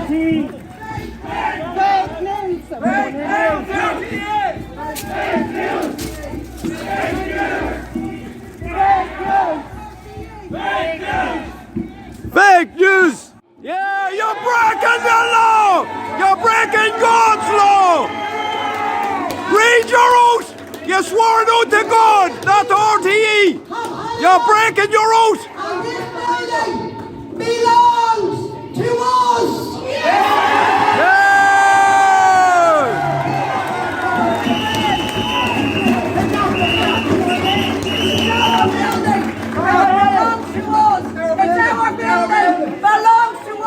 RTÉ. Fake news! Fake news! Fake news! Fake news! Fake news! Yeah, you're breaking the law! You're breaking God's law! Read your oath! You swore an oath to God, not to RTÉ! You're breaking your oath! And this building belongs to us! Yeah!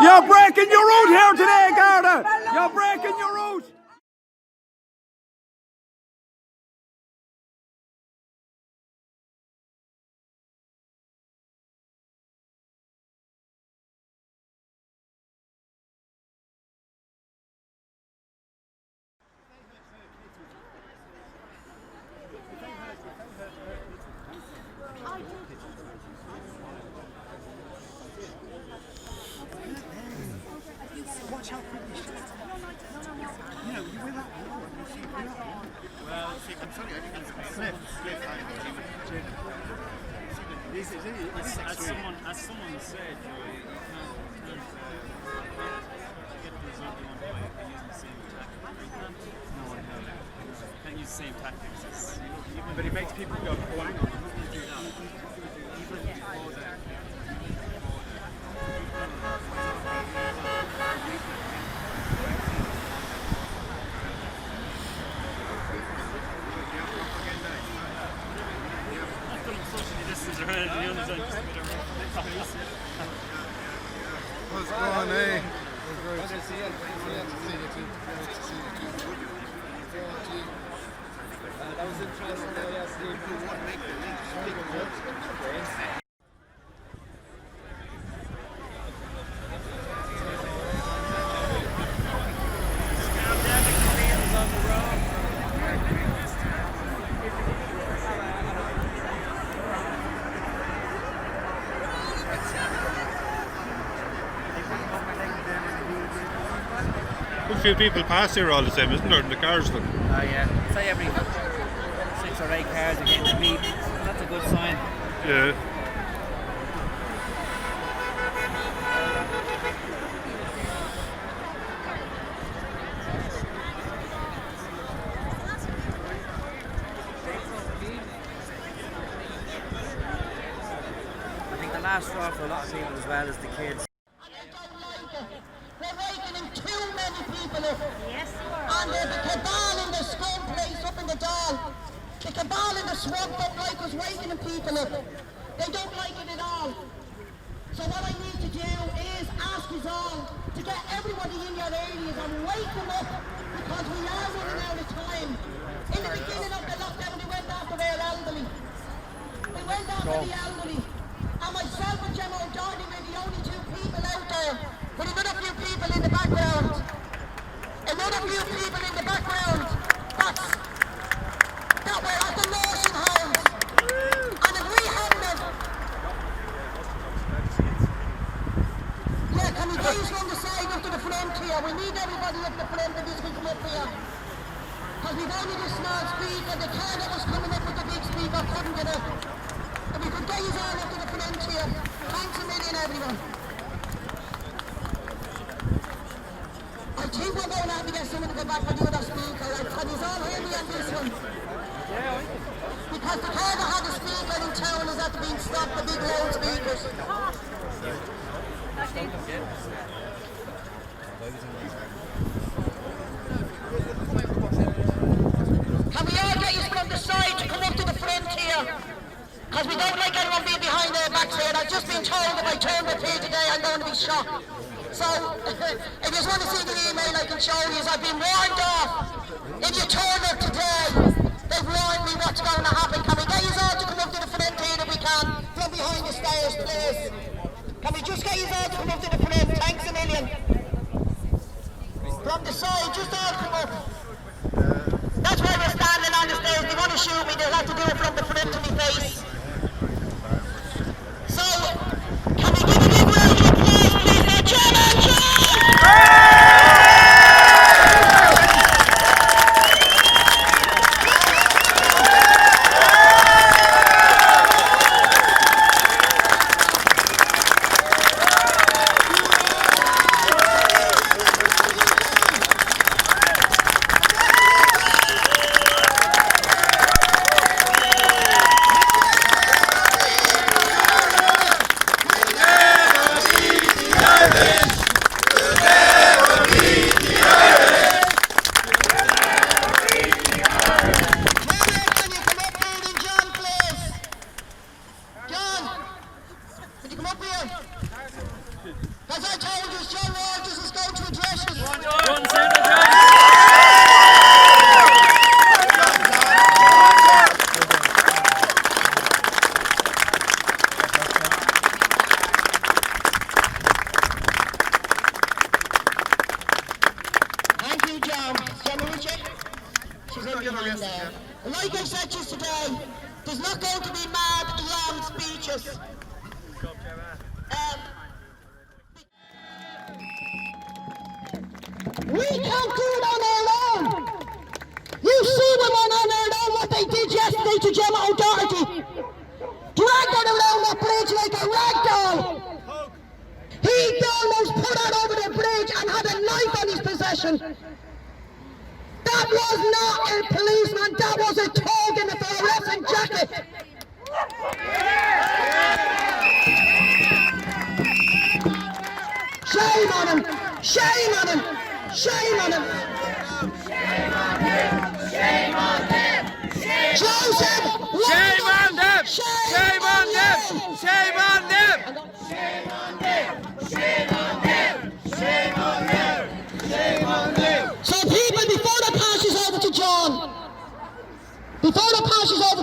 You're breaking your oath here today, Garda! You're breaking your oath! Watch how quickly she does it. You know, you will have well, see, I'm sorry, I can't slip. As someone said, you can't get the result you want by using the same tactics. You can't use the same tactics. But it makes people go, oh, hang on, I'm not going to do that. Even before that. What's going on, eh? Great to see you. Great to see you too. Great to see you too. That was interesting though, yes. A few people pass here all the time, isn't there, in the cars? Then? Oh yeah, say every 6 or 8 cars are getting a beep. That's a good sign. Yeah. I think the last straw for a lot of people as well is the kids. They're raking in too many people up. Yes, you are. And there's a cabal in the scum place up in the Dal. The cabal in the swamp don't like us raking people up. They don't like it at all. So what I need to do is ask us all to get everybody in your areas and wake them up, because we are running out of time. In the beginning of the lockdown, we went after our elderly. We went after the elderly. And myself and Gemma O'Doherty were the only 2 people out there, with another few people in the background. Another few people in the background that were at the nursing homes. And if we hadn't have... Yeah, can we please run the side up to the front here? We need everybody up the front if this can come up here. Because we've only this small speaker, the car that was coming up with the big speaker couldn't get up. If we could get you all up to the front here. Thanks a million, everyone. I think we're going to have to get someone to go back for the other speaker. Can you all hear me on this one? Because the car that had the speaker in town is after being stopped, the big loudspeakers. Can we all get you from the side to come up to the front here? Because we don't like anyone being behind their backs here. I've just been told if I turn my page today, I'm going to be shot. So, if you want to see the email, I can show you. I've been warned off. If you turn up today, they've warned me what's going to happen. Can we get you all to come up to the front here if we can? From behind the stairs, please. Can we just get you all to come up to the front? Thanks a million. From the side, just all come up. That's why we're standing on the stairs. They want to shoot me, they'll have to do it from the front to my face. So, can we give a big round of applause, please, for Gemma and John? Front and centre, John. Thank you, John. John Richard. She's in behind there. Like I said just today, there's not going to be mad, long speeches. We can't do it on our own. You see them on our own what they did yesterday to Gemma O'Doherty. Dragged her around that bridge like a rag doll. He almost put her over the bridge and had a knife on his possession. That was not a policeman, that was a toad in a fluorescent jacket. Shame on him! Shame on him! Shame on him! Shame on him! Shame on him! Joseph! Shame on them! Shame on them! Shame on them! Shame on them! Shame on them! Shame on them! Shame on them! So people, before that passes over to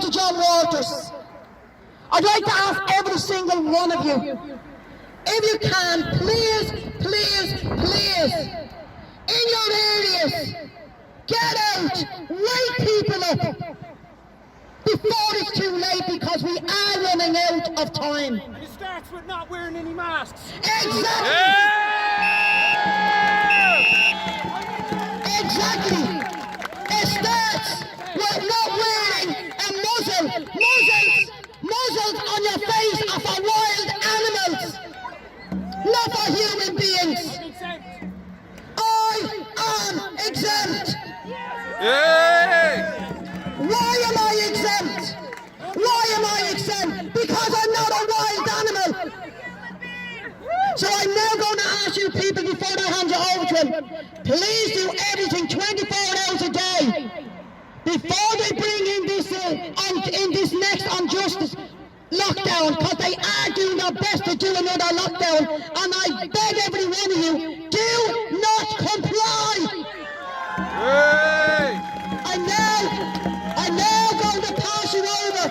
John Walters, I'd like to ask every single one of you, if you can, please, in your areas, get out, wake people up, before it's too late, because we are running out of time. And it starts with not wearing any masks. Exactly! Exactly! It starts with not wearing a muzzle. Muzzles on your face are for wild animals, not for human beings. I am exempt. Why am I exempt? Why am I exempt? Because I'm not a wild animal. So I'm now going to ask you people, before I hand you over to him, please do everything 24 hours a day before they bring in this next injustice lockdown, because they are doing their best to do another lockdown, and I beg every one of you, do not comply. I'm now going to pass you over.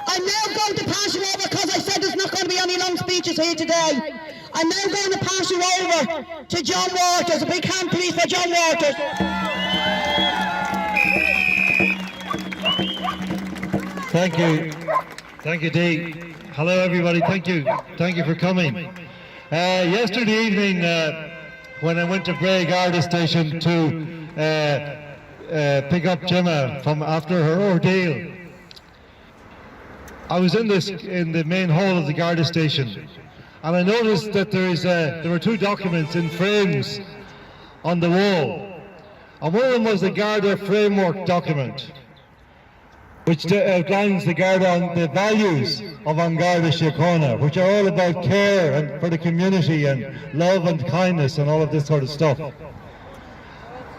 I'm now going to pass you over, because I said there's not going to be any long speeches here today. I'm now going to pass you over to John Walters. A big hand please for John Walters. Thank you. Thank you, Dee. Hello, everybody. Thank you. Thank you for coming. Yesterday evening, when I went to Bray Garda Station to pick up Gemma from after her ordeal, I was in the main hall of the Garda Station, and I noticed that there were two documents in frames on the wall, and one of them was the Garda framework document, which outlines the values of An Garda Síochána, which are all about care and for the community and love and kindness and all of this sort of stuff.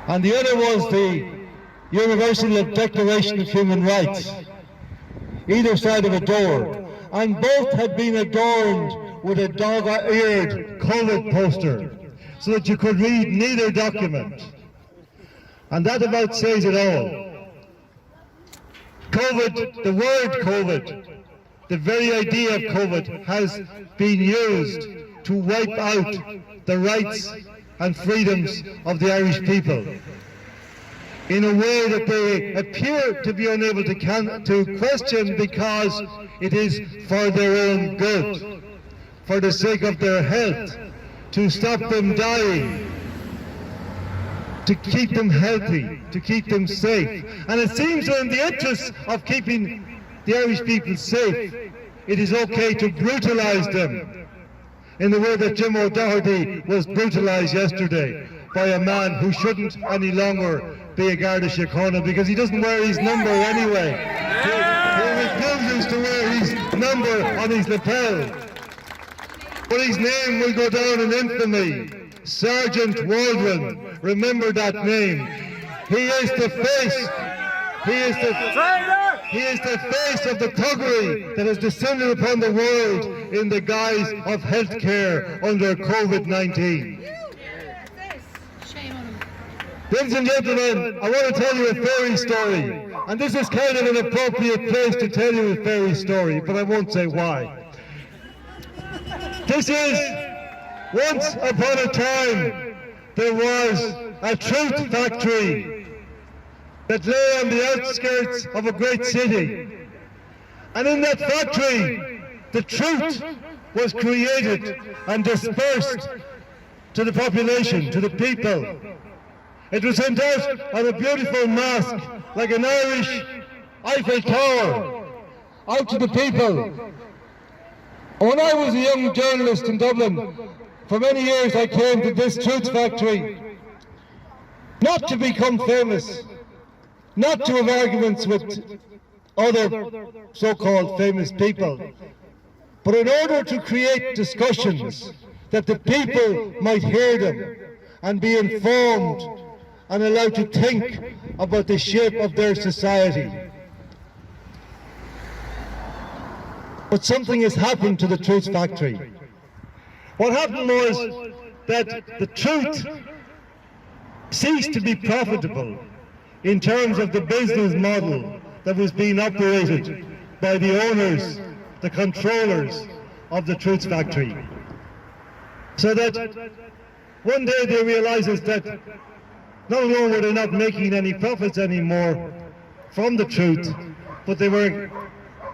And the other was the Universal Declaration of Human Rights, either side of a door, and both had been adorned with a dog-eared COVID poster, so that you could read neither document. And that about says it all. COVID, the word COVID, the very idea of COVID has been used to wipe out the rights and freedoms of the Irish people in a way that they appear to be unable to question, because it is for their own good, for the sake of their health, to stop them dying, to keep them healthy, to keep them safe. And it seems that in the interest of keeping the Irish people safe, it is okay to brutalise them in the way that Jim O'Doherty was brutalised yesterday by a man who shouldn't any longer be a Garda Síochána, because he doesn't wear his number anyway. He refuses to wear his number on his lapel. But his name will go down in infamy. Sergeant Waldron, remember that name. He is the face. He is the face of the thuggery that has descended upon the world in the guise of health care under COVID-19. Shame on him. Ladies and gentlemen, I want to tell you a fairy story. And this is kind of an appropriate place to tell you a fairy story, but I won't say why. This is, once upon a time, there was a truth factory that lay on the outskirts of a great city. And in that factory, the truth was created and dispersed to the population, to the people. It was sent out on a beautiful mask, like an Irish Eiffel Tower, out to the people. When I was a young journalist in Dublin, for many years I came to this truth factory, not to become famous, not to have arguments with other so-called famous people, but in order to create discussions that the people might hear them and be informed and allowed to think about the shape of their society. But something has happened to the Truth Factory. What happened was that the truth ceased to be profitable in terms of the business model that was being operated by the owners, the controllers of the Truth Factory. So that one day they realized that not only were they not making any profits anymore from the truth, but they were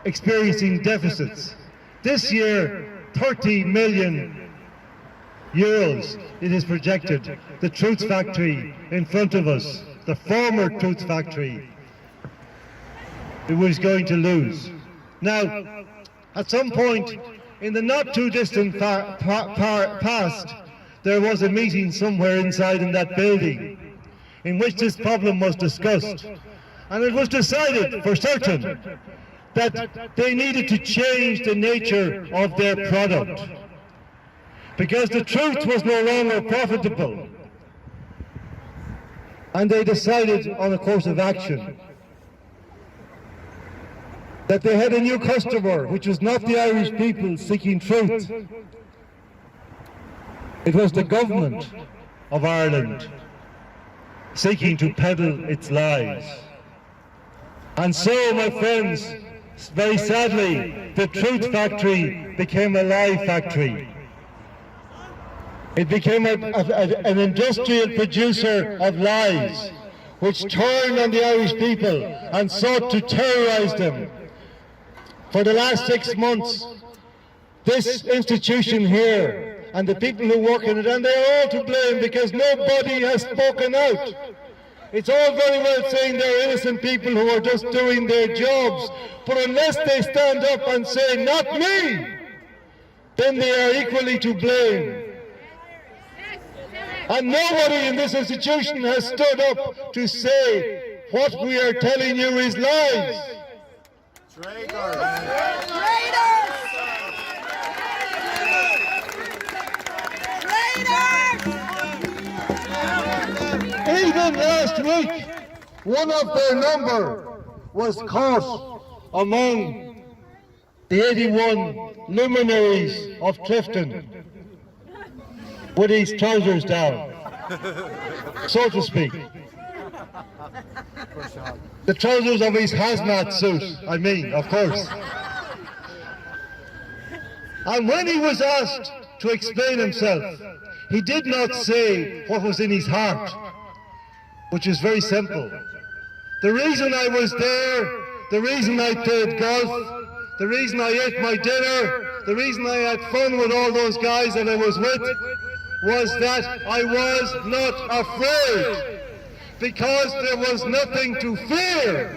experiencing deficits. This year, 30 million euros, it is projected, the Truth Factory in front of us, the former Truth Factory, it was going to lose. Now, at some point in the not too distant past, there was a meeting somewhere inside in that building in which this problem was discussed. And it was decided for certain that they needed to change the nature of their product because the truth was no longer profitable. And they decided on a course of action that they had a new customer, which was not the Irish people seeking truth. It was the government of Ireland seeking to peddle its lies. And so, my friends, very sadly, the Truth Factory became a lie factory. It became an industrial producer of lies, which turned on the Irish people and sought to terrorize them. For the last 6 months, this institution here and the people who work in it, and they're all to blame because nobody has spoken out. It's all very well saying they're innocent people who are just doing their jobs, but unless they stand up and say, "Not me," then they are equally to blame. And nobody in this institution has stood up to say, "What we are telling you is lies." Even last week, one of their number was caught among the 81 luminaries of Clifton with his trousers down, so to speak. The trousers of his hazmat suit, I mean, of course. And when he was asked to explain himself, he did not say what was in his heart, which is very simple. The reason I was there, the reason I played golf, the reason I ate my dinner, the reason I had fun with all those guys that I was with, was that I was not afraid, because there was nothing to fear,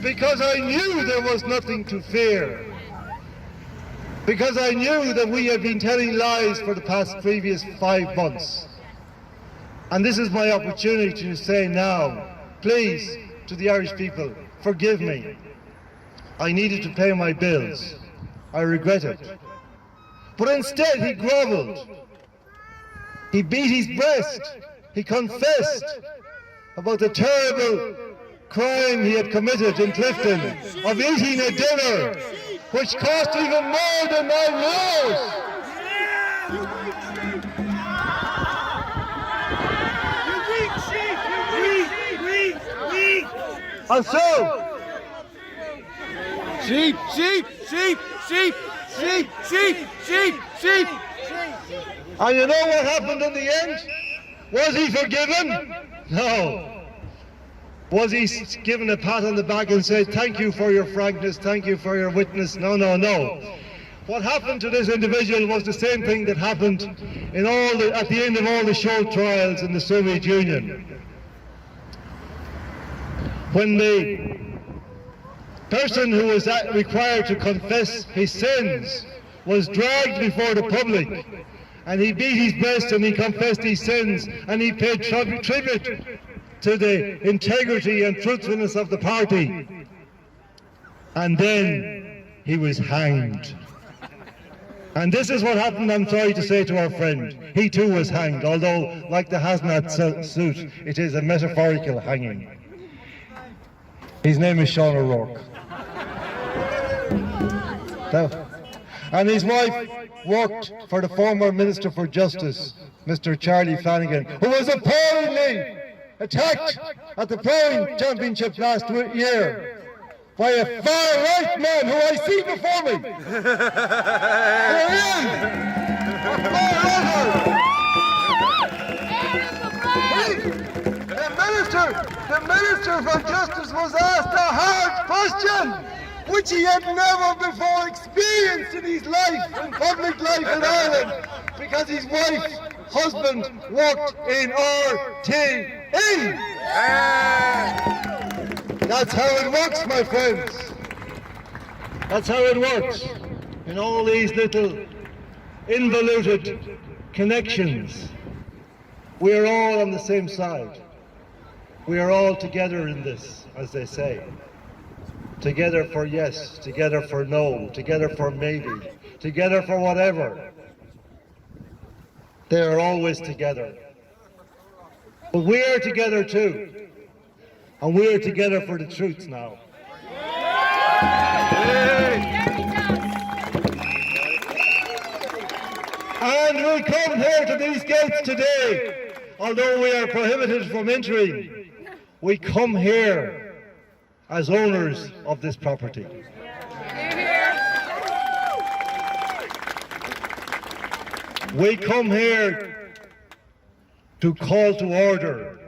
because I knew there was nothing to fear, because I knew that we had been telling lies for the previous 5 months. And this is my opportunity to say now, please, to the Irish people, forgive me. I needed to pay my bills. I regret it. But instead he grovelled. He beat his breast. He confessed about the terrible crime he had committed in Clifton of eating a dinner which cost even more than my meals. You weak sheep! And so, Sheep, sheep, sheep, sheep, sheep, sheep, sheep, sheep. and you know what happened in the end? Was he forgiven? No. Was he given a pat on the back and said, thank you for your frankness, thank you for your witness? No, no, no. What happened to this individual was the same thing that happened at the end of all the show trials in the Soviet Union. When the person who was required to confess his sins was dragged before the public, and he beat his breast and he confessed his sins, and he paid tribute to the integrity and truthfulness of the party, and then he was hanged. And this is what happened, I'm sorry to say, to our friend. He too was hanged, although, like the hazmat suit, it is a metaphorical hanging. His name is Sean O'Rourke. And his wife worked for the former Minister for Justice, Mr. Charlie Flanagan, who was appallingly attacked at the Playing Championship last year by a far-right man who I see before me. There he is! The Minister for Justice was asked a hard question, which he had never before experienced in his life, in public life in Ireland, because his wife's husband worked in RTÉ. That's how it works, my friends. That's how it works. In all these little involuted connections, we are all on the same side. We are all together in this, as they say. Together for yes, together for no, together for maybe, together for whatever. They are always together. But we are together too. And we are together for the truth now. And we come here to these gates today, although we are prohibited from entering. We come here as owners of this property. We come here to call to order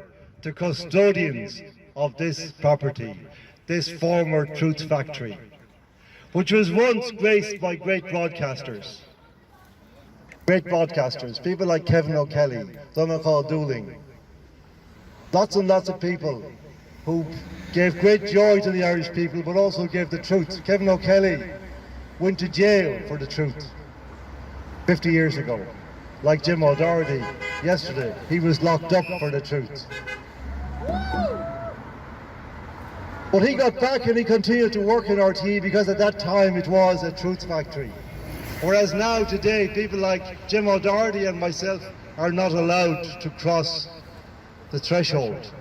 the custodians of this property, this former Truth Factory, which was once graced by great broadcasters. Great broadcasters, people like Kevin O'Kelly, Donald Dooling, lots and lots of people who gave great joy to the Irish people, but also gave the truth. Kevin O'Kelly went to jail for the truth 50 years ago. Like Jim O'Doherty yesterday, he was locked up for the truth. But he got back and he continued to work in RTÉ because at that time it was a truth factory. Whereas now, today, people like Jim O'Doherty and myself are not allowed to cross the threshold.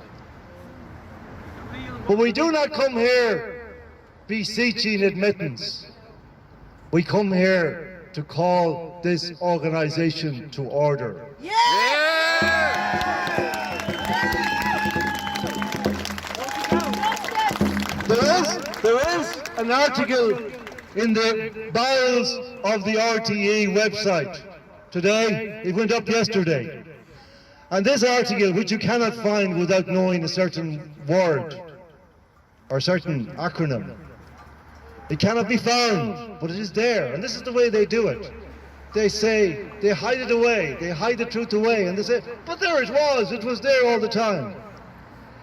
But we do not come here beseeching admittance. We come here to call this organisation to order. There is an article in the bowels of the RTÉ website today. It went up yesterday. And this article, which you cannot find without knowing a certain word or certain acronym, it cannot be found, but it is there. And this is the way they do it. They say, they hide it away, they hide the truth away, and they say, but there it was there all the time.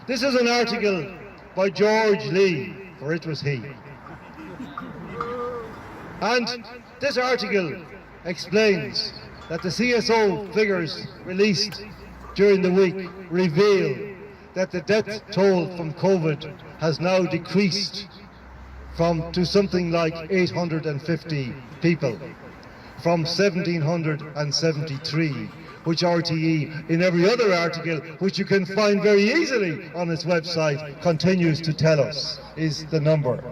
This is an article by George Lee, for it was he. And this article explains that the CSO figures released during the week reveal that the death toll from COVID has now decreased to something like 850 people, from 1,773, which RTÉ, in every other article, which you can find very easily on its website, continues to tell us is the number.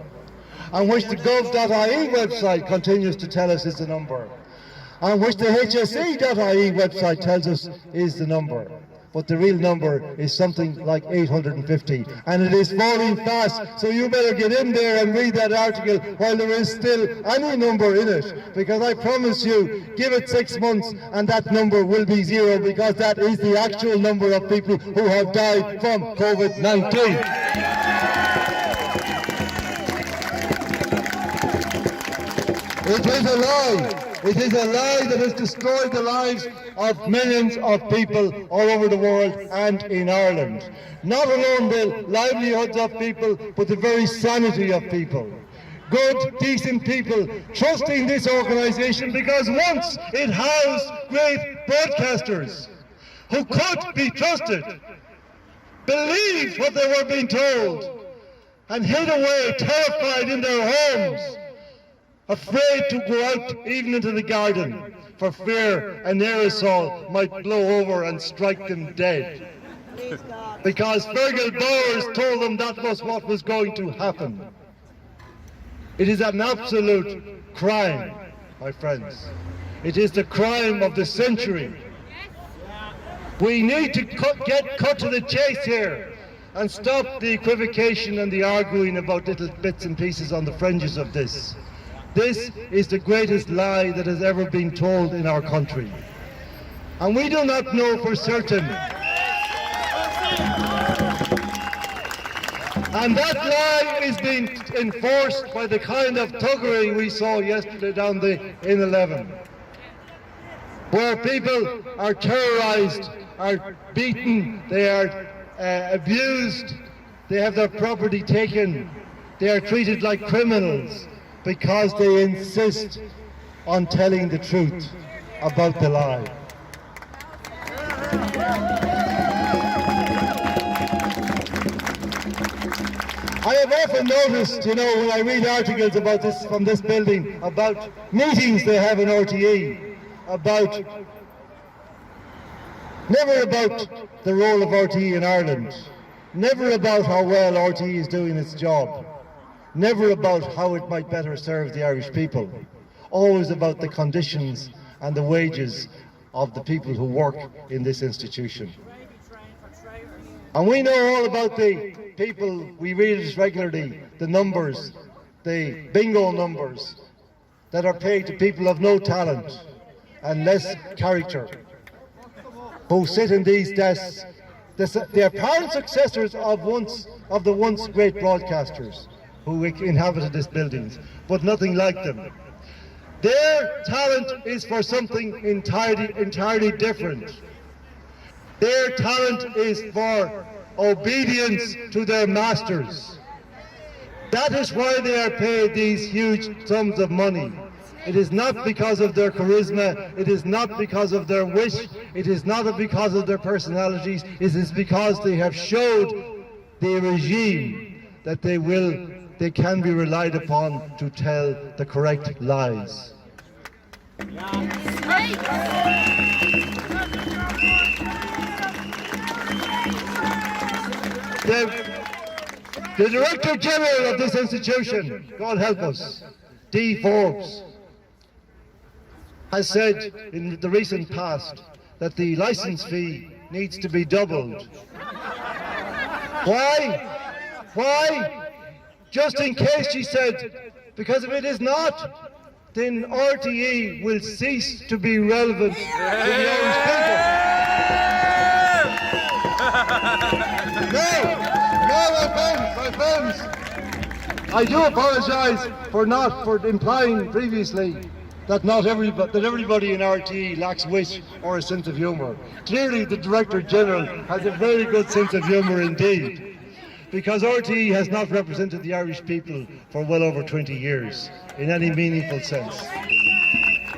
And which the gov.ie website continues to tell us is the number. And which the HSE.ie website tells us is the number. but the real number is something like 850, and it is falling fast. So you better get in there and read that article while there is still any number in it, because I promise you, give it 6 months and that number will be 0, because that is the actual number of people who have died from COVID-19. It is a lie. It is a lie that has destroyed the lives of millions of people all over the world and in Ireland. Not alone the livelihoods of people, but the very sanity of people. Good, decent people trusting this organisation because once it housed great broadcasters who could be trusted, believed what they were being told, and hid away terrified in their homes, afraid to go out even into the garden for fear an aerosol might blow over and strike them dead. Because Fergal Bowers told them that was what was going to happen. It is an absolute crime, my friends. It is the crime of the century. We need to get cut to the chase here and stop the equivocation and the arguing about little bits and pieces on the fringes of this. This is the greatest lie that has ever been told in our country. And we do not know for certain. And that lie is being enforced by the kind of thuggery we saw yesterday down the In11, where people are terrorised, are beaten, they are abused, they have their property taken, they are treated like criminals, because they insist on telling the truth about the lie. I have often noticed, when I read articles about this from this building, about meetings they have in RTÉ, never about the role of RTÉ in Ireland, never about how well RTÉ is doing its job, never about how it might better serve the Irish people, always about the conditions and the wages of the people who work in this institution. And we know all about the people, we read it regularly, the numbers, the bingo numbers that are paid to people of no talent and less character, who sit in these desks. They are apparent successors of the once great broadcasters who inhabited these buildings, but nothing like them. Their talent is for something entirely different. Their talent is for obedience to their masters. That is why they are paid these huge sums of money. It is not because of their charisma, it is not because of their wish, it is not because of their personalities, it is because they have showed the regime that they can be relied upon to tell the correct lies. The Director General of this institution, God help us, D. Forbes, has said in the recent past that the licence fee needs to be doubled. Why? Why? Just in case, she said, because if it is not, then RTÉ will cease to be relevant to the Irish people. No, my friends, I do apologise for implying previously that everybody in RTÉ lacks wit or a sense of humour. Clearly, the Director General has a very good sense of humour indeed, because RTÉ has not represented the Irish people for well over 20 years in any meaningful sense.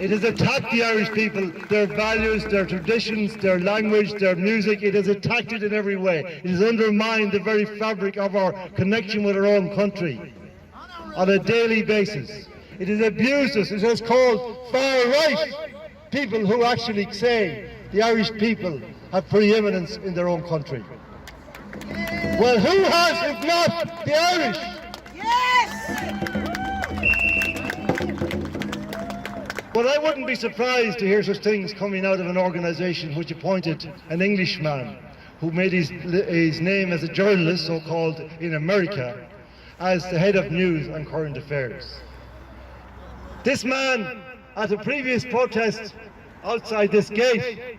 It has attacked the Irish people, their values, their traditions, their language, their music. It has attacked it in every way. It has undermined the very fabric of our connection with our own country on a daily basis. It has abused us. It has called far-right people who actually say the Irish people have preeminence in their own country. Well, who has, if not the Irish? Yes! But I wouldn't be surprised to hear such things coming out of an organisation which appointed an Englishman who made his name as a journalist, so-called, in America, as the head of news and current affairs. This man, at a previous protest outside this gate,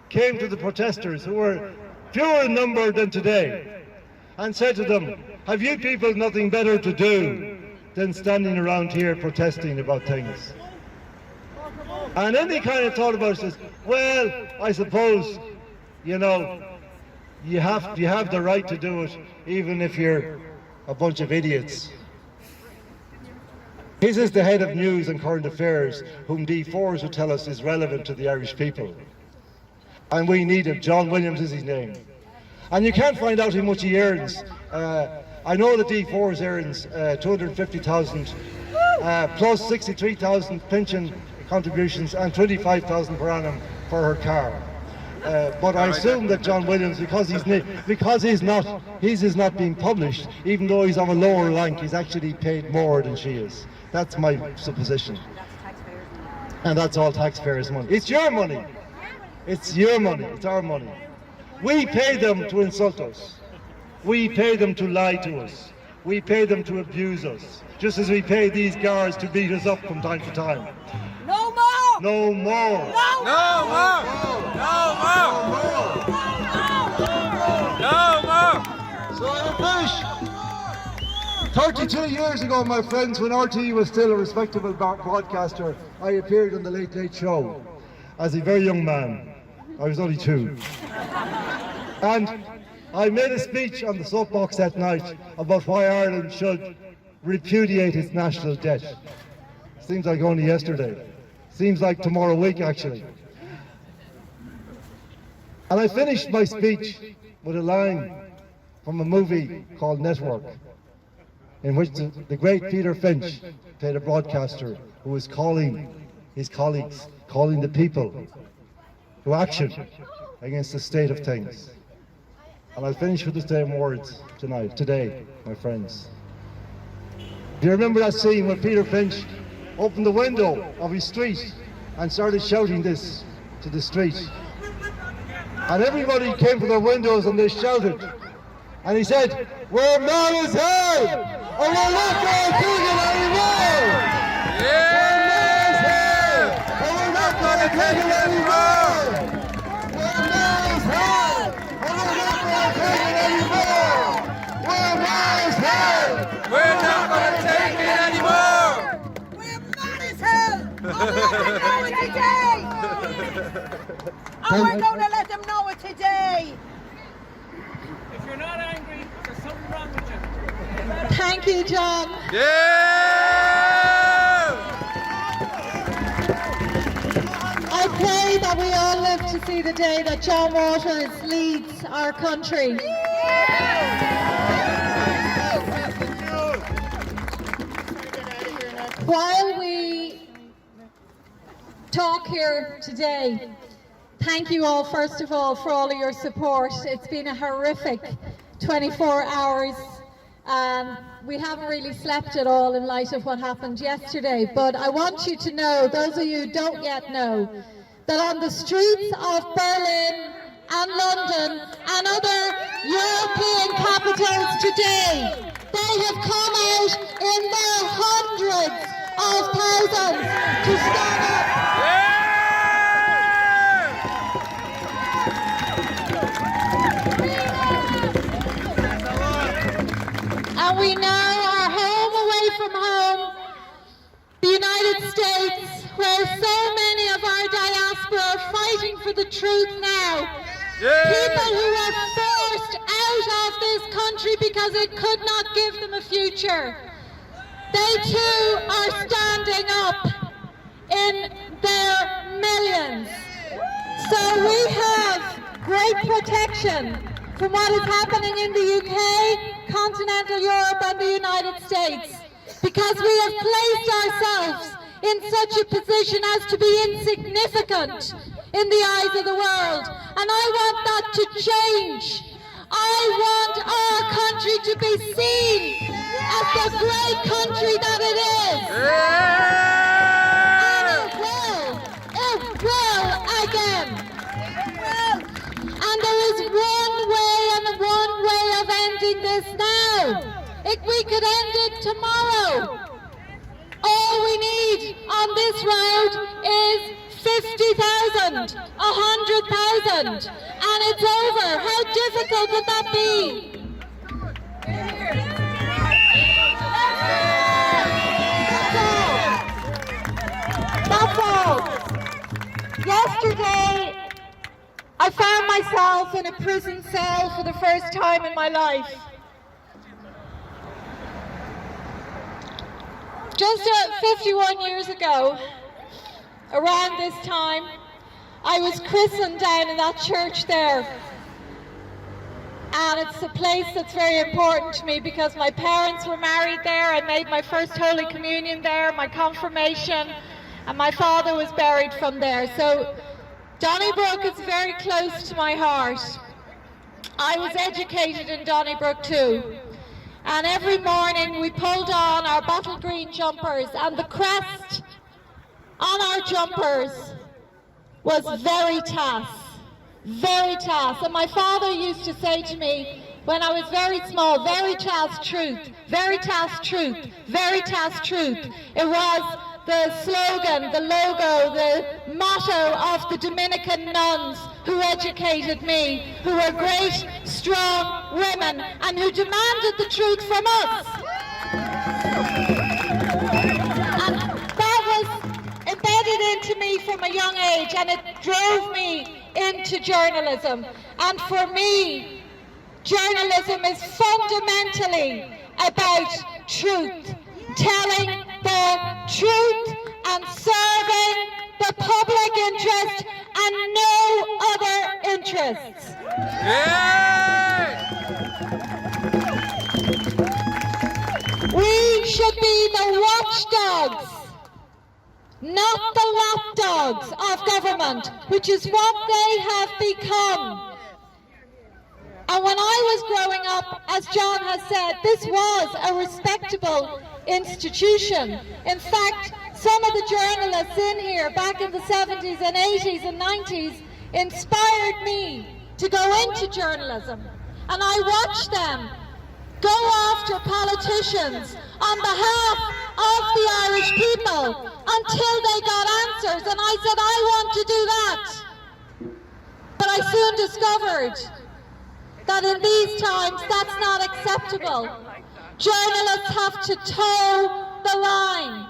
came to the protesters, who were fewer in number than today, and said to them, have you people nothing better to do than standing around here protesting about things? And then he kind of thought about it and says, well, I suppose, you know, you have the right to do it, even if you're a bunch of idiots. His is the head of news and current affairs, whom D4s would tell us is relevant to the Irish people. And we need him. John Williams is his name. And you can't find out how much he earns. I know that D4s earns 250,000 plus 63,000 pension contributions and 25,000 per annum for her car. But I assume that John Williams, because his is not being published, even though he's of a lower rank, he's actually paid more than she is. That's my supposition. And that's all taxpayers' money. It's your money. It's your money. It's our money. We pay them to insult us. We pay them to lie to us. We pay them to abuse us, just as we pay these guards to beat us up from time to time. No more! No more! No more! No more! No more! So I finish. 32 years ago, my friends, when RTÉ was still a respectable broadcaster, I appeared on the Late Late Show as a very young man. I was only 2. And I made a speech on the soapbox that night about why Ireland should repudiate its national debt. Seems like only yesterday. Seems like tomorrow week, actually. And I finished my speech with a line from a movie called Network, in which the great Peter Finch played a broadcaster who was calling his colleagues, calling the people to action against the state of things. And I'll finish with the same words today, my friends. Do you remember that scene when Peter Finch opened the window of his street and started shouting this to the street? And everybody came to their windows and they shouted. And he said, we're mad as hell, and we're not going to take it anymore! Yeah! We're mad as hell, and we're not going to take it anymore! We're mad as hell, and we're not going to take it anymore! We're mad as hell! We're not going to take it anymore! We're mad as hell! And we're going to let them know it today! If you're not angry, there's something wrong with you. Thank you, John. Yeah! I pray that we all live to see the day that John Waters leads our country. While we talk here today, thank you all, first of all, for all of your support. It's been a horrific 24 hours. We haven't really slept at all in light of what happened yesterday, but I want you to know, those of you who don't yet know, that on the streets of Berlin and London and other European capitals today, they have come out in their hundreds of thousands to stand up. And we now are home away from home, the United States, where so many of our diaspora are fighting for the truth now. People who were forced out of this country because it could not give them a future. They too are standing up in their millions. So we have great protection from what is happening in the UK, continental Europe and the United States, because we have placed ourselves in such a position as to be insignificant in the eyes of the world. And I want that to change. I want our country to be seen as the great country that it is. And as well, this now. We could end it tomorrow. All we need on this road is 50,000, 100,000, and it's over. How difficult would that be? That's all. Yesterday, I found myself in a prison cell for the first time in my life. Just 51 years ago, around this time, I was christened down in that church there. And it's a place that's very important to me because my parents were married there. I made my first Holy Communion there, my confirmation, and my father was buried from there. So Donnybrook is very close to my heart. I was educated in Donnybrook too. And every morning we pulled on our bottle green jumpers, and the crest on our jumpers was Veritas. Veritas. And my father used to say to me when I was very small, Veritas truth, Veritas truth, Veritas truth. It was the slogan, the logo, the motto of the Dominican nuns who educated me, who were great, strong women, and who demanded the truth from us. And that was embedded into me from a young age, and it drove me into journalism. And for me, journalism is fundamentally about truth, telling the truth and serving the public interest and no other interests. We should be the watchdogs, not the lapdogs of government, which is what they have become. And when I was growing up, as John has said, this was a respectable institution. In fact, some of the journalists in here back in the 70s and 80s and 90s inspired me to go into journalism. And I watched them go after politicians on behalf of the Irish people until they got answers. And I said, I want to do that. But I soon discovered that in these times that's not acceptable. Journalists have to toe the line.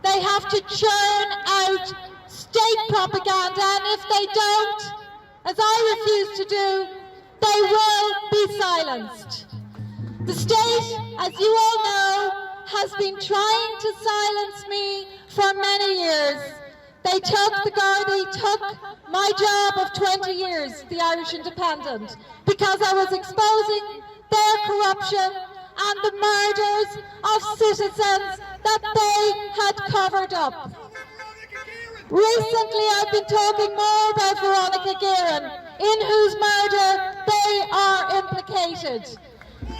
They have to churn out state propaganda, and if they don't, as I refuse to do, they will be silenced. The state, as you all know, has been trying to silence me for many years. They took my job of 20 years, the Irish Independent, because I was exposing their corruption and the murders of citizens that they had covered up. Recently I've been talking more about Veronica Guerin, in whose murder they are implicated.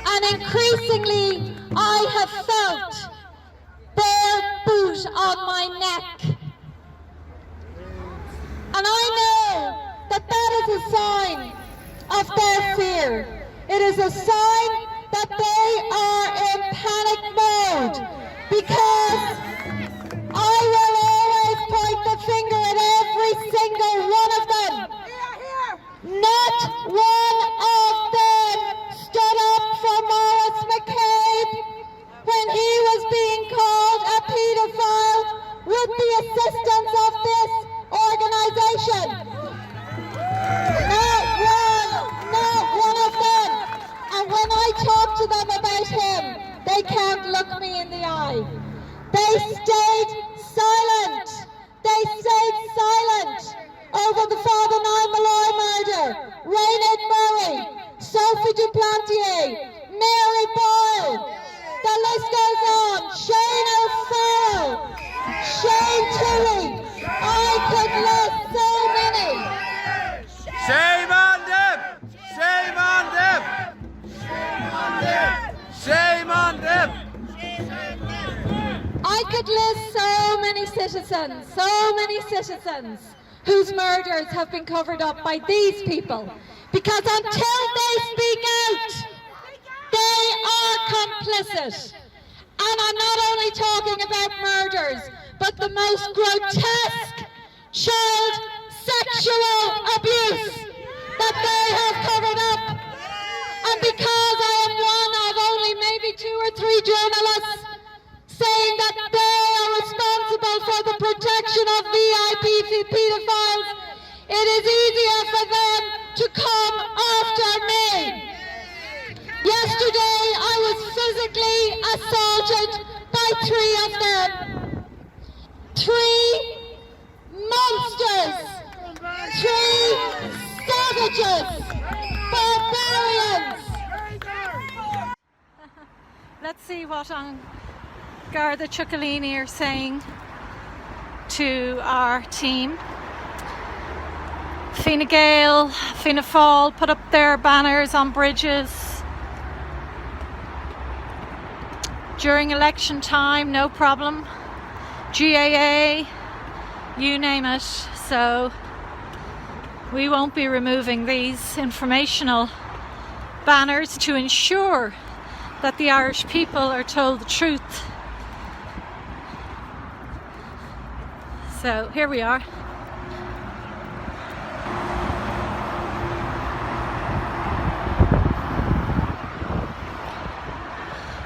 And increasingly I have felt their boot on my neck. And I know that that is a sign of their fear. It is a sign that they are in panic mode, because I will always point the finger at every single one of them. Not one of them stood up for Maurice McCabe when he was being called a paedophile with the assistance of this organization. Not one of them. And when I talk to them about him, they can't look me in the eye. They stayed silent. They stayed silent over the Father Niall Malloy murder, Raynard Murray, Sophie Duplantier, Mary Boyle. The list goes on. Shane O'Farrell, Shane Tilley. I could list so many. Shame on them! Shame on them! Shame on them! I could list so many citizens whose murders have been covered up by these people. Because until they speak out, They are complicit. And I'm not only talking about murders, but the most grotesque child sexual abuse that they have covered up. And because I am one of only maybe 2 or 3 journalists saying that they are responsible for the protection of VIP pedophiles, it is easier for them to come after me. Yesterday I was physically assaulted by 3 of them. 3 monsters, 3 savages, barbarians. Let's see what Garda Cioccolini are saying to our team. Fine Gael, Fianna Fáil put up their banners on bridges during election time, no problem. GAA, you name it. So we won't be removing these informational banners to ensure that the Irish people are told the truth. So here we are.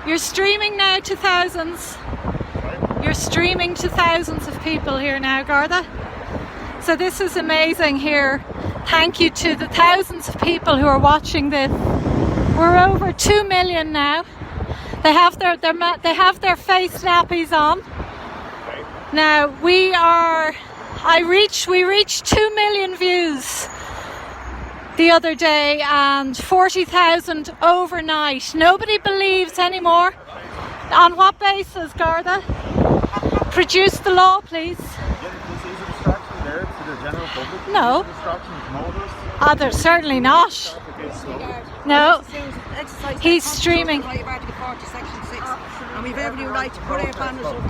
You're streaming now to thousands. You're streaming to thousands of people here now, Garda. So this is amazing here. Thank you to the thousands of people who are watching this. We're over 2 million now. They have their face nappies on. Now we reached 2 million views the other day and 40,000 overnight. Nobody believes anymore. On what basis, Garda? Produce the law, please. No. They're certainly not. No. He's streaming. And we've every right to put our banners up.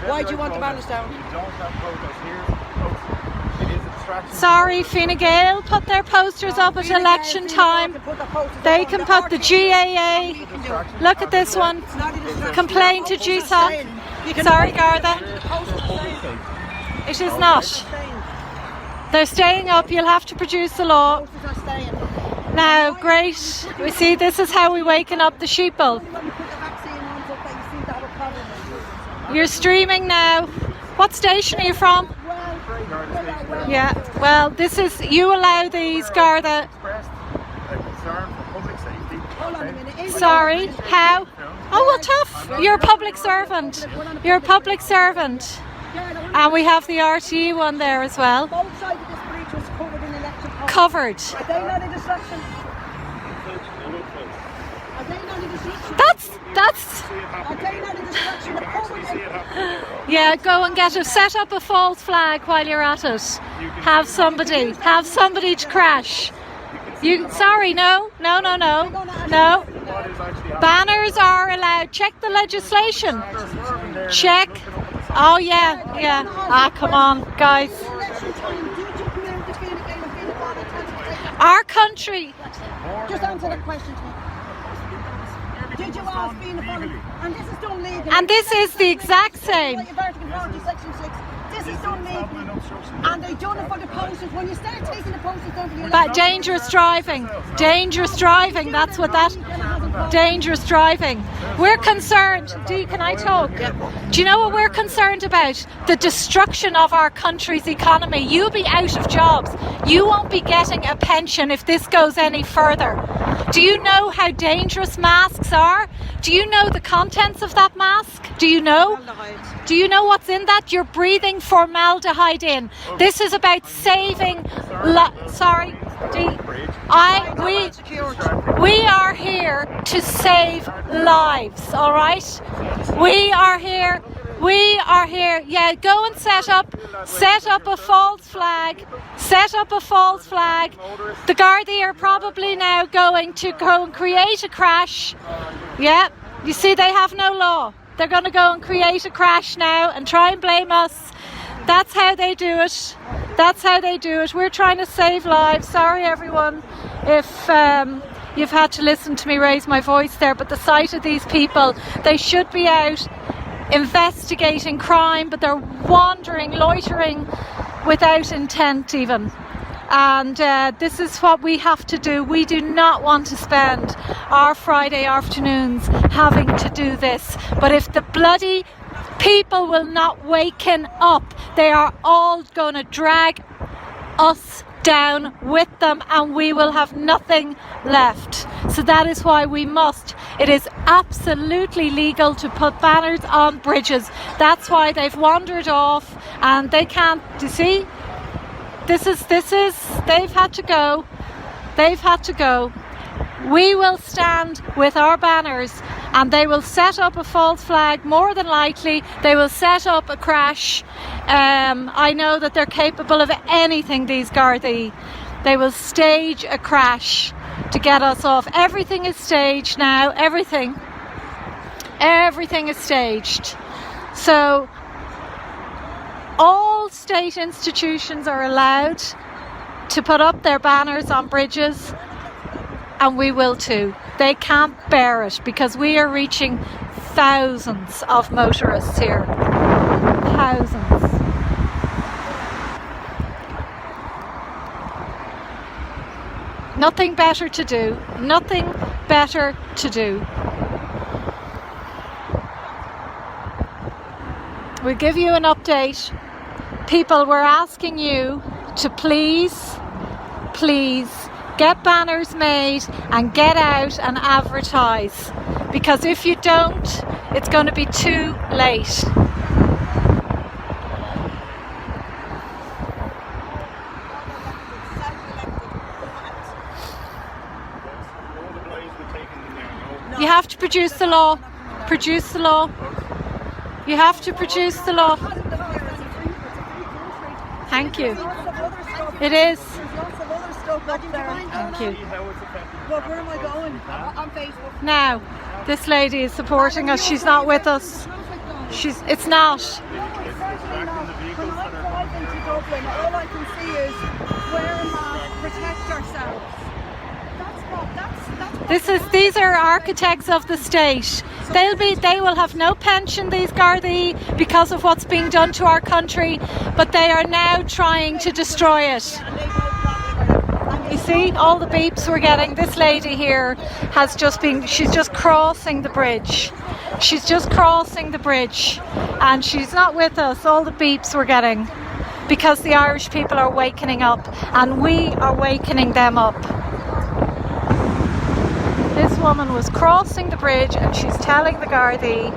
Why do you want the banners down? Sorry, Fine Gael put their posters up at election time. They can put the GAA. Look at this one. Complain to GSOC. Sorry, Garda. It is not. They're staying up. You'll have to produce the law. Now, great. We see this is how we waken up the sheeple. You're streaming now. What station are you from? Yeah, well, this is, you allow these, Garda. Sorry, how? Oh, well, tough. You're a public servant. You're a public servant. And we have the RTÉ one there as well. Both sides of this breach was covered in election polls. Covered. Are they not a distraction? Are they not a distraction? That's. Are they not a distraction? The public. Yeah, go and set up a false flag while you're at it. Have somebody to crash. Sorry, no. Banners are allowed. Check the legislation. Check. Oh yeah. Come on, guys. Our country. Just answer that question to me. Did you ask Fianna Fáil? And this is done legally. And this is the exact same. Article 40, Section 6. This is done legally. And they done it for the posters. When you start taking the posters down for the election. But dangerous driving. That's what that. Dangerous driving. We're concerned. Can I talk? Do you know what we're concerned about? The destruction of our country's economy. You'll be out of jobs. You won't be getting a pension if this goes any further. Do you know how dangerous masks are? Do you know the contents of that mask? Do you know? Do you know what's in that? You're breathing formaldehyde in. This is about saving. We are here to save lives. All right. We are here. Yeah, go and set up a false flag. The Gardaí are probably now going to go and create a crash. Yeah, you see, they have no law. They're going to go and create a crash now and try and blame us. That's how they do it. We're trying to save lives. Sorry, everyone, if you've had to listen to me raise my voice there, but the sight of these people, they should be out investigating crime, but they're wandering, loitering without intent even. And this is what we have to do. We do not want to spend our Friday afternoons having to do this. But if the bloody people will not waken up, they are all going to drag us down with them, and we will have nothing left. So that is why we must. It is absolutely legal to put banners on bridges. That's why they've wandered off, and they can't. You see, this is. They've had to go. They've had to go. We will stand with our banners, and they will set up a false flag. More than likely, they will set up a crash. I know that they're capable of anything, these Gardaí. They will stage a crash to get us off. Everything is staged now. Everything is staged. So all state institutions are allowed to put up their banners on bridges, and we will too. They can't bear it because we are reaching thousands of motorists here. Thousands. Nothing better to do. Nothing better to do. We'll give you an update. People, we're asking you to please get banners made and get out and advertise. Because if you don't, it's going to be too late. You have to produce the law. Produce the law. You have to produce the law. Thank you. It is. Thank you. But where am I going? On Facebook. Now, this lady is supporting us. She's not with us. It's not. When I drive into Dublin, all I can see is wear a mask, protect ourselves. These are architects of the state. They will have no pension, these Gardaí, because of what's being done to our country, but they are now trying to destroy it. You see all the beeps we're getting. This lady here she's just crossing the bridge. She's just crossing the bridge, and she's not with us. All the beeps we're getting because the Irish people are wakening up, and we are wakening them up. This woman was crossing the bridge, and she's telling the Gardaí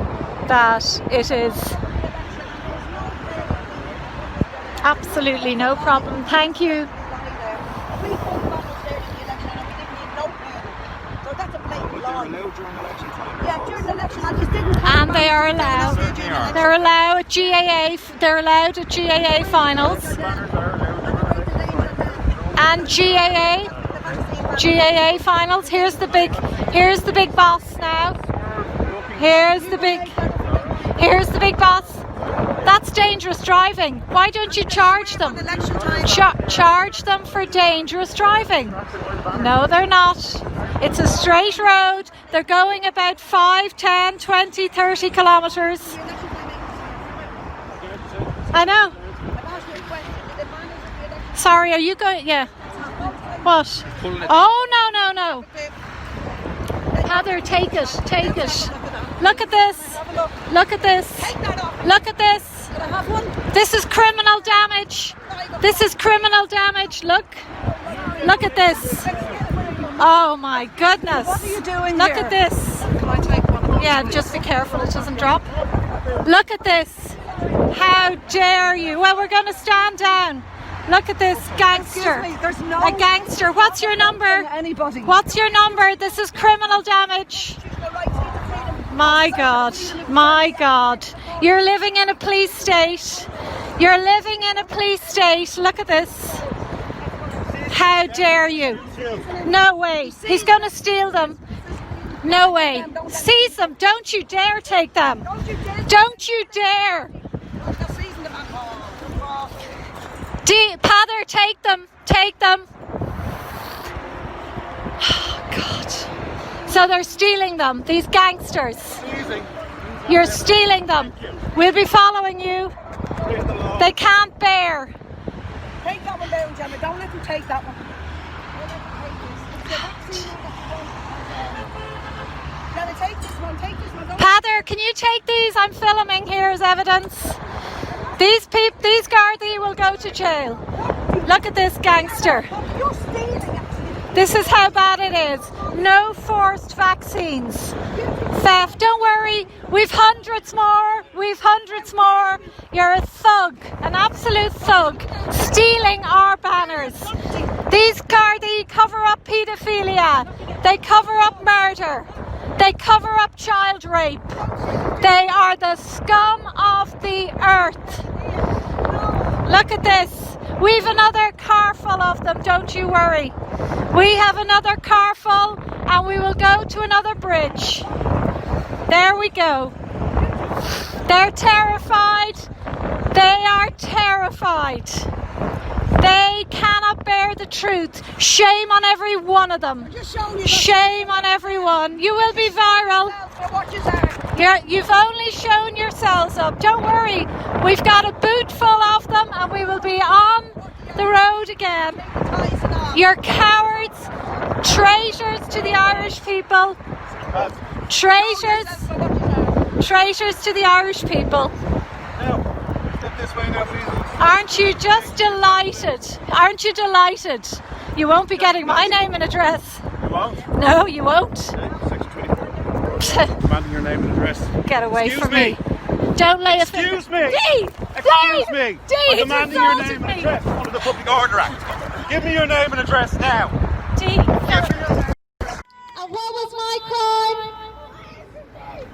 that it is absolutely no problem. Thank you. And they are allowed. They're allowed at GAA. They're allowed at GAA finals. And GAA finals. Here's the big boss now. Here's the big boss. That's dangerous driving. Why don't you charge them? Charge them for dangerous driving. No, they're not. It's a straight road. They're going about 5, 10, 20, 30 kilometres. I know. Sorry, are you going? Yeah. What? Oh, no. Heather, take it. Look at this. Look at this. This is criminal damage. Look at this. Oh my goodness. What are you doing Look here? at this. Can I take one of those? Yeah, just be careful it doesn't drop. Look at this. How dare you? Well, we're going to stand down. Look at this gangster. Excuse me, there's no a gangster. What's your number? Anybody. What's your number? This is criminal damage. My God. You're living in a police state. Look at this. How dare you? No way. He's going to steal them. No way. Seize them. Don't you dare take them. Don't you dare. Pather, take them. God. So they're stealing them, these gangsters. You're stealing them. We'll be following you. They can't bear. Take that one down, Gemma. Don't let them take that one. Gemma, take this one. Take this one. Pather, can you take these? I'm filming here as evidence. These Gardaí will go to jail. Look at this gangster. You're stealing it. This is how bad it is. No forced vaccines. Theft. Don't worry. We've hundreds more. You're a thug. An absolute thug. Stealing our banners. These Gardaí cover up paedophilia. They cover up murder. They cover up child rape. They are the scum of the earth. Look at this. We've another car full of them, don't you worry. We have another car full and we will go to another bridge. There we go. They're terrified. They are terrified. They cannot bear the truth. Shame on every one of them. Shame on everyone. You will be viral. You've only shown yourselves up. Don't worry. We've got a boot full of them and we will be on the road again. You're cowards. Traitors to the Irish people. Traitors. Traitors to the Irish people. Aren't you just delighted? Aren't you delighted? You won't be getting my name and address. You won't? No, you won't. Section 24. Demanding your name and address. Get away from me. Don't lay a finger. Excuse me. Dee! Excuse me. Dee, I'm demanding your name and address under the Public Order Act. Give me your name and address now. Dee. And what was my crime?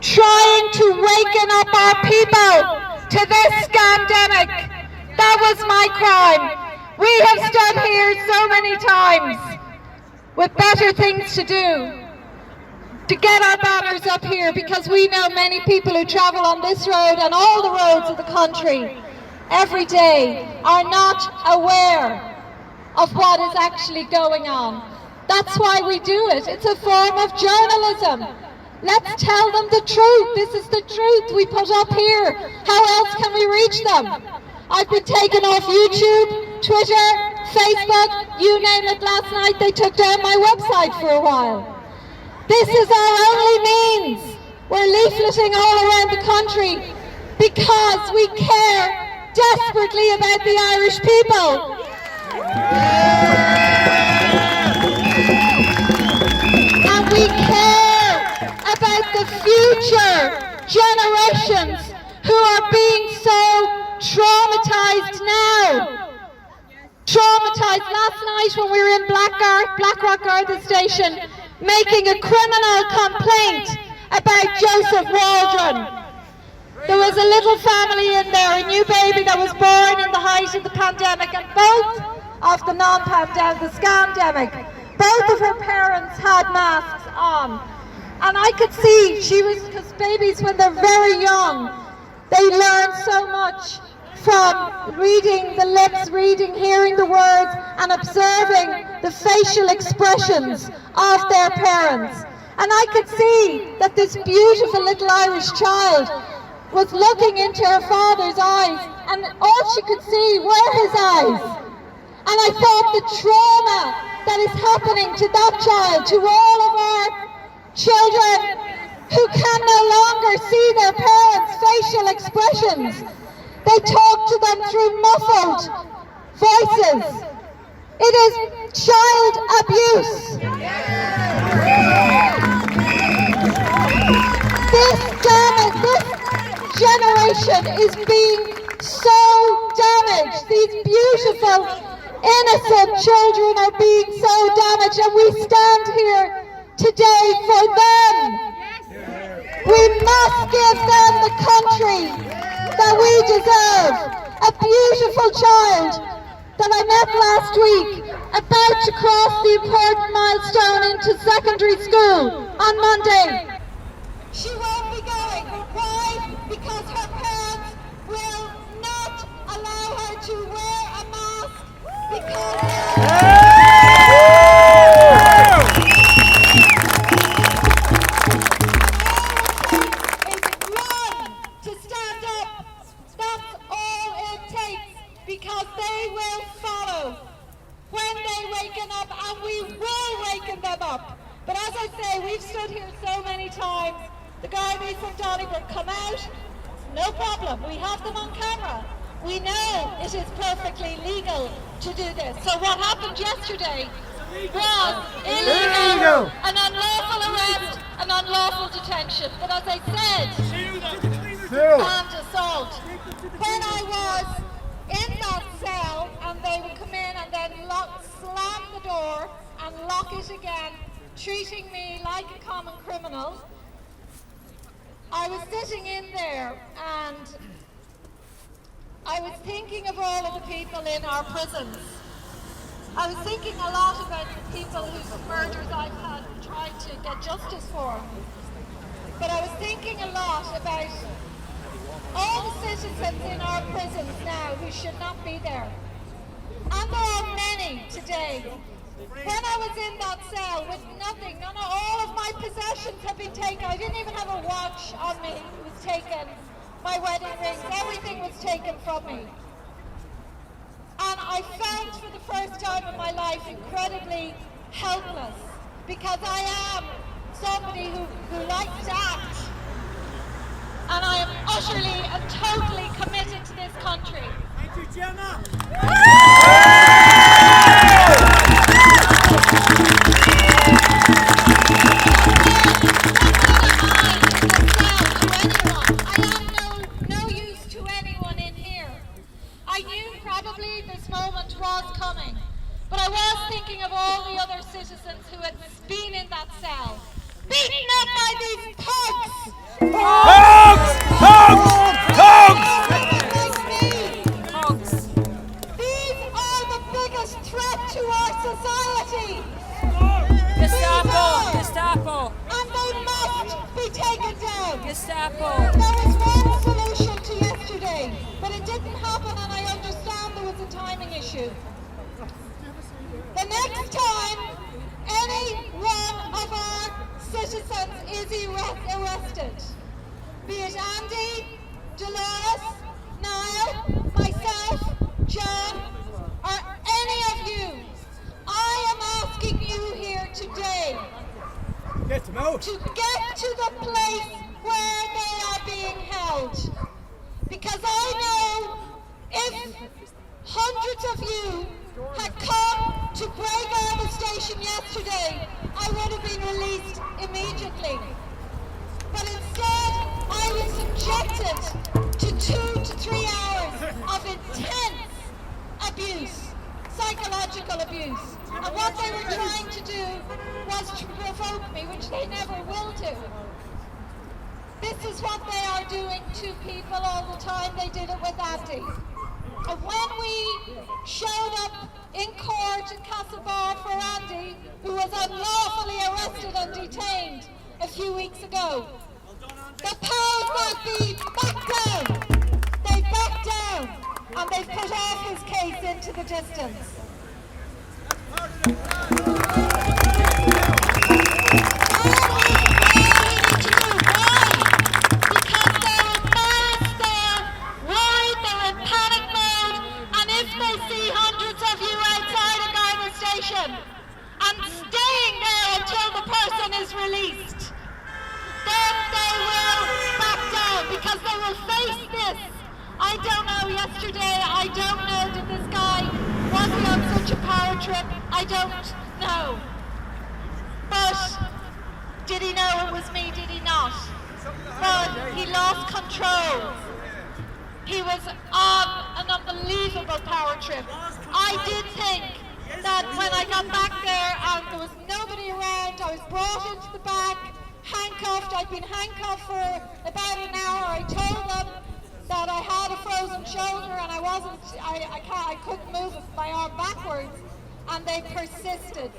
Trying to waken up our people to this scandemic. That was my crime. We have stood here so many times with better things to do to get our banners up here, because we know many people who travel on this road and all the roads of the country every day are not aware of what is actually going on. That's why we do it. It's a form of journalism. Let's tell them the truth. This is the truth we put up here. How else can we reach them? I've been taken off YouTube, Twitter, Facebook, you name it. Last night they took down my website for a while. This is our only means. We're leafleting all around the country because we care desperately about the Irish people. And we care about the future generations who are being so traumatized now. Traumatized. Last night when we were in Blackrock Garda Station making a criminal complaint about Joseph Waldron. There was a little family in there, a new baby that was born in the height of the pandemic, and both of the non-pandemic, the scandemic, both of her parents had masks on. And I could see because babies when they're very young, they learn so much from reading the lips, hearing the words, and observing the facial expressions of their parents. And I could see that this beautiful little Irish child was looking into her father's eyes, and all she could see were his eyes. And I thought the trauma that is happening to that child, to all of our children who can no longer see their parents' facial expressions. They talk to them through muffled voices. It is child abuse. This generation is being so damaged. These beautiful, innocent children are being so damaged, and we stand here today for them. We must give them the country that we deserve. A beautiful child that I met last week, about to cross the important milestone into secondary school on Monday. She won't be going. Why? Because her parents will not allow her to wear a mask because stop. But as I say, we've stood here so many times. The Gardaí from Donnybrook come out, no problem. We have them on camera. We know it is perfectly legal to do this. So what happened yesterday was illegal, an unlawful arrest, an unlawful detention. But as I said, and assault. When I was in that cell and they would come in and then slam the door and lock it again, treating me like a common criminal, I was sitting in there and I was thinking of all of the people in our prisons. I was thinking a lot about the people whose murders I've had tried to get justice for. But I was thinking a lot about all the citizens in our prisons now who should not be there. And there are many today. When I was in that cell with nothing, all of my possessions had been taken. I didn't even have a watch on me. It was taken. My wedding rings, everything was taken from me. And I felt for the first time in my life incredibly helpless, because I am somebody who likes to act. And I am utterly and totally committed to this country. Thank you, Gemma. Coming. But I was thinking of all the other citizens who had been in that cell, beaten up by these thugs! Thugs! Thugs! Thugs! These are the biggest threat to our society! Gestapo! And they must be taken down! Gestapo! There was one solution to yesterday, but it didn't happen, and I understand there was a timing issue. The next time any one of our citizens is arrested, be it Andy, Dolores, Niall, myself, John, or any of you, I am asking you here today to get to the place where they are being held. Because I know if hundreds of you had come to Greygarden station yesterday, I would have been released immediately. But instead, I was subjected to 2 to 3 hours of intense abuse, psychological abuse. And what they were trying to do was to provoke me, which they never will do. This is what they are doing to people all the time. They did it with Andy. And when we showed up in court in Castlebar for Andy, who was unlawfully arrested and detained a few weeks ago, the powers that be backed down. They backed down and they put off his case into the distance. And staying there until the person is released, then they will back down, because they will face this. I don't know yesterday, I don't know, did this guy, was he on such a power trip? I don't know. But did he know it was me, did he not? But he lost control. He was on an unbelievable power trip. I did think that when I got back there and there was nobody around, I was brought into the back, handcuffed. I'd been handcuffed for about an hour. I told them that I had a frozen shoulder and I couldn't move my arm backwards, and they persisted.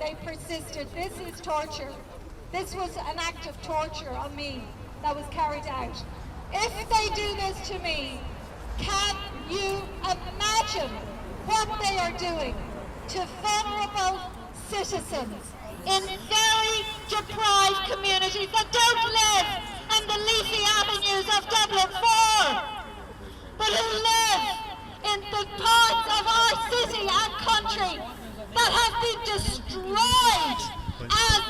This is torture. This was an act of torture on me that was carried out. If they do this to me, can you imagine what they are doing to vulnerable citizens in very deprived communities that don't live in the leafy avenues of Dublin 4, but who live in the parts of our city and country that have been destroyed as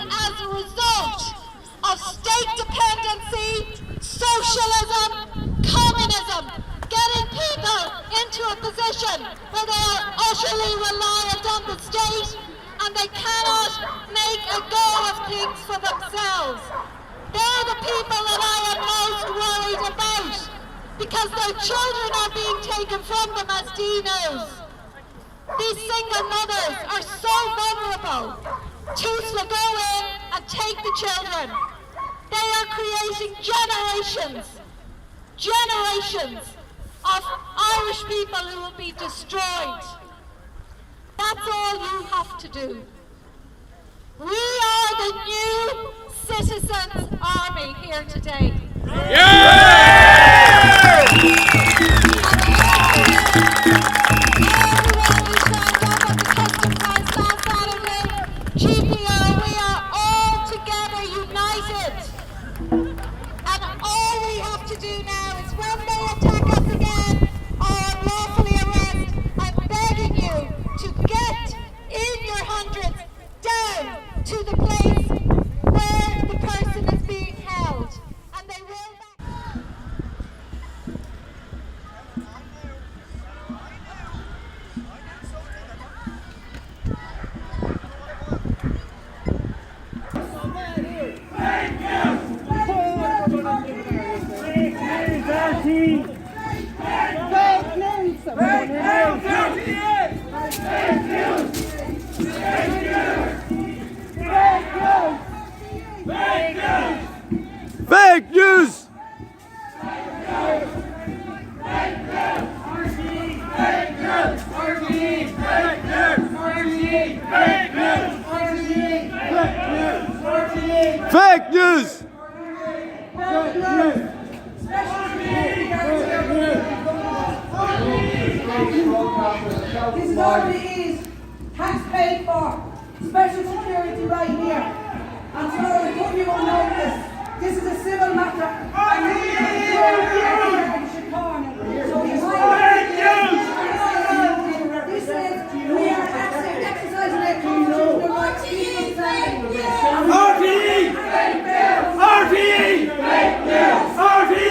of state dependency, socialism, communism, getting people into a position where they are utterly reliant on the state and they cannot make a go of things for themselves. They're the people that I am most worried about, because their children are being taken from them, as Dee knows. These single mothers are so vulnerable. Toots will go in and take the children. They are creating generations of Irish people who will be destroyed. That's all you have to do. We are the new Citizens Army here today. GPO, we are all together united. And all we have to do now is, when they attack us again or unlawfully arrest, I'm begging you to get in your hundreds down to the place where the person is being held. And they will Fake news! Fake news! This is all it is. Tax paid for. Special security right here. And so I put you on notice. This is a civil matter. This is, we are exercising our constitutional rights. RTÉ! RTÉ! RTÉ!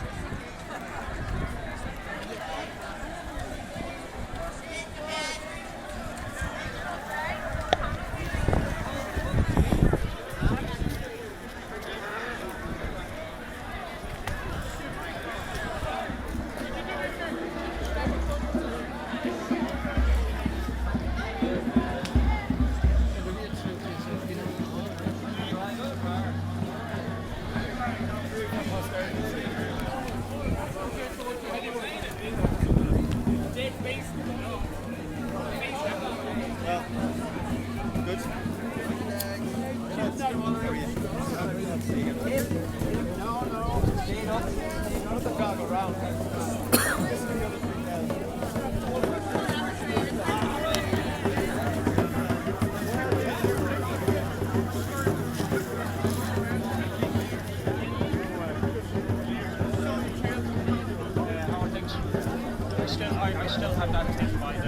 I still have that thing by the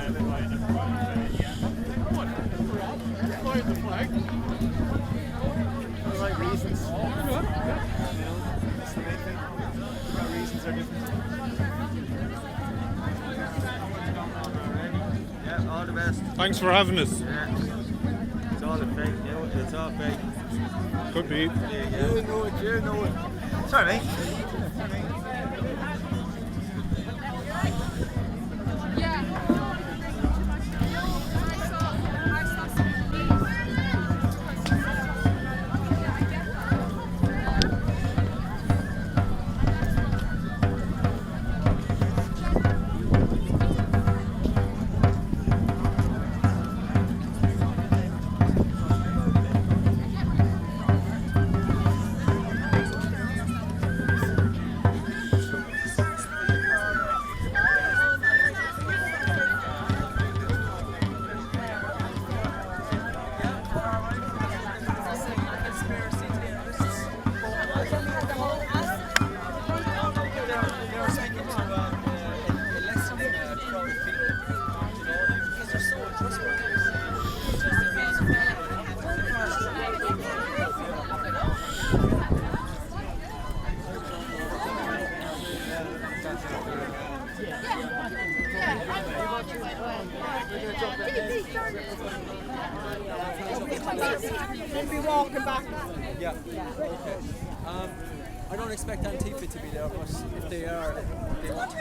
Flying the flag. For the right reasons. That's the main thing. The reasons are different. Yeah, all the best. Thanks for having us. Yeah. It's all a fake, you know, it's all fake. Could be. You know it, you know it. Sorry, mate. We'll be walking back. Yeah. Okay. I don't expect Antifa to be there, but if they are, they want to.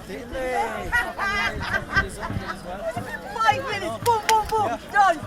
Didn't they? 5 minutes. Boom, boom, boom. Done.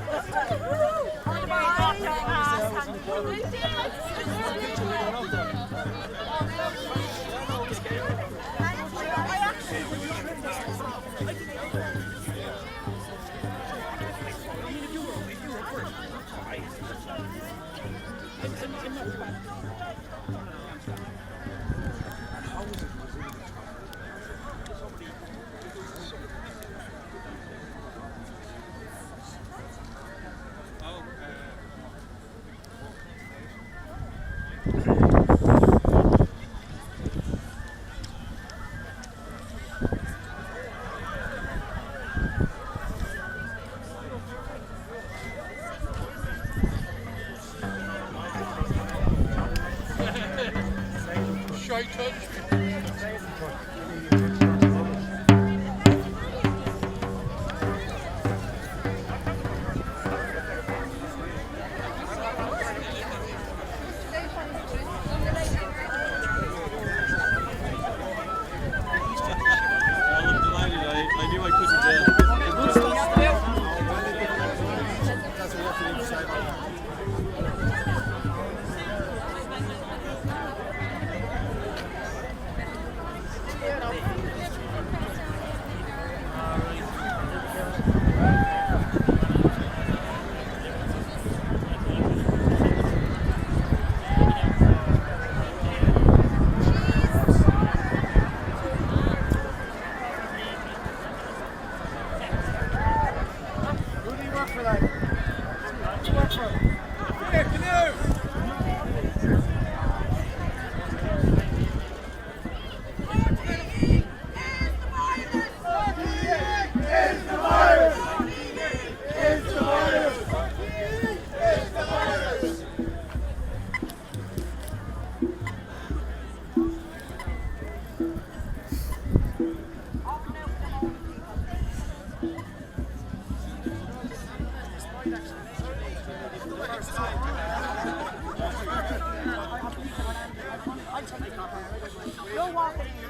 You're walking.